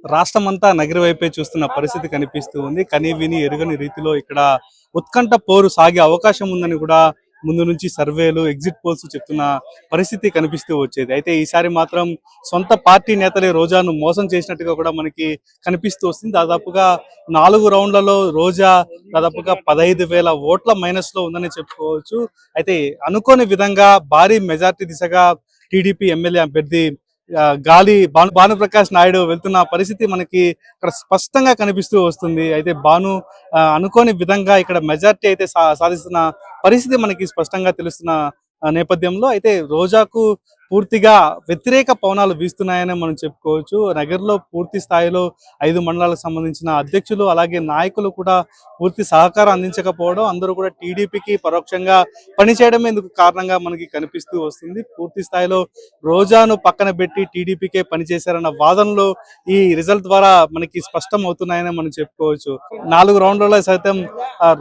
రాష్ట్రమంతా నగరి వైపే చూస్తున్న పరిస్థితి కనిపిస్తూ ఉంది. కని విని ఎరుగని రీతిలో ఇక్కడ ఉత్కంఠ పోరు సాగే అవకాశం ఉందని కూడా ముందు నుంచి సర్వేలు, ఎగ్జిట్ పోల్స్ చెప్తున్న పరిస్థితి కనిపిస్తూ వచ్చేది. అయితే ఈసారి మాత్రం సొంత పార్టీ నేతలే రోజాను మోసం చేసినట్టుగా కూడా మనకి కనిపిస్తూ వస్తుంది. దాదాపుగా 4 రౌండ్లలో రోజా దాదాపుగా 15,000 ఓట్ల మైనస్లో ఉందని చెప్పుకోవచ్చు. అయితే అనుకోని విధంగా భారీ మెజార్టీ దిశగా టీడీపీ ఎమ్మెల్యే అభ్యర్థి గాలి భానుప్రకాష్ నాయుడు వెళ్తున్న పరిస్థితి మనకి ఇక్కడ స్పష్టంగా కనిపిస్తూ వస్తుంది. అయితే భాను అనుకోని విధంగా ఇక్కడ మెజార్టీ అయితే సాధిస్తున్న పరిస్థితి మనకి స్పష్టంగా తెలుస్తున్న నేపథ్యంలో అయితే రోజాకు పూర్తిగా వ్యతిరేక పవనాలు వీస్తున్నాయని మనం చెప్పుకోవచ్చు. నగర్లో పూర్తి స్థాయిలో 5 మండలాలకు సంబంధించిన అధ్యక్షులు అలాగే నాయకులు కూడా పూర్తి సహకారం అందించకపోవడం, అందరూ కూడా టీడీపీకి పరోక్షంగా పనిచేయడం ఎందుకు కారణంగా మనకి కనిపిస్తూ వస్తుంది. పూర్తి స్థాయిలో రోజాను పక్కన పెట్టి టీడీపీకే పనిచేశారన్న వాదనలు ఈ రిజల్ట్ ద్వారా మనకి స్పష్టం అవుతున్నాయని మనం చెప్పుకోవచ్చు. 4 రౌండ్లలో సైతం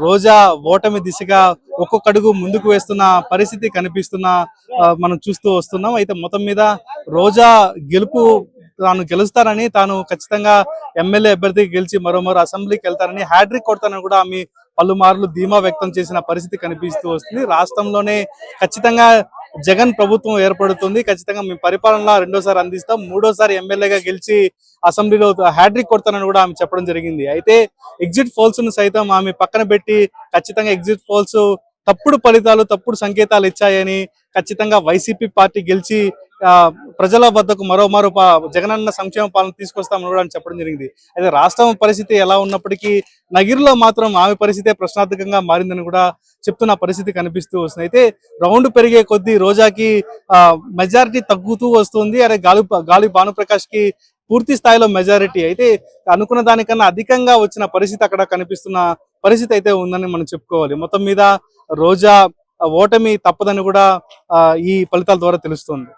రోజా ఓటమి దిశగా ఒక్కొక్క అడుగు ముందుకు వేస్తున్న పరిస్థితి కనిపిస్తున్న మనం చూస్తూ వస్తున్నాం. అయితే మొత్తం మీద రోజా తాను గెలుస్తారని, తాను ఖచ్చితంగా ఎమ్మెల్యే అభ్యర్థికి గెలిచి మరోమారు అసెంబ్లీకి వెళ్తారని, హ్యాట్రిక్ కొడతానని కూడా ఆమె పలుమార్లు ధీమా వ్యక్తం చేసిన పరిస్థితి కనిపిస్తూ వస్తుంది. రాష్ట్రంలోనే ఖచ్చితంగా జగన్ ప్రభుత్వం ఏర్పడుతుంది, ఖచ్చితంగా మేము పరిపాలన రెండోసారి అందిస్తాం, మూడోసారి ఎమ్మెల్యేగా గెలిచి అసెంబ్లీలో హ్యాట్రిక్ కొడతానని కూడా ఆమె చెప్పడం జరిగింది. అయితే ఎగ్జిట్ పోల్స్ ను సైతం ఆమె పక్కన పెట్టి ఖచ్చితంగా ఎగ్జిట్ పోల్స్ తప్పుడు ఫలితాలు, తప్పుడు సంకేతాలు ఇచ్చాయని, ఖచ్చితంగా వైసీపీ పార్టీ గెలిచి ప్రజల వద్దకు మరోమారు జగనన్న సంక్షేమ పాలన తీసుకొస్తామని కూడా చెప్పడం జరిగింది. అయితే రాష్ట్రం పరిస్థితి ఎలా ఉన్నప్పటికీ నగిరిలో మాత్రం ఆమె పరిస్థితే ప్రశ్నార్థకంగా మారిందని కూడా చెప్తున్న పరిస్థితి కనిపిస్తూ వస్తుంది. అయితే రౌండ్ పెరిగే కొద్దీ రోజాకి మెజారిటీ తగ్గుతూ వస్తుంది. అదే గాలి భానుప్రకాష్ కి పూర్తి స్థాయిలో మెజారిటీ అయితే అనుకున్న దానికన్నా అధికంగా వచ్చిన పరిస్థితి అక్కడ కనిపిస్తున్న పరిస్థితి అయితే ఉందని మనం చెప్పుకోవాలి. మొత్తం మీద రోజా ఓటమి తప్పదని కూడా ఈ ఫలితాల ద్వారా తెలుస్తుంది.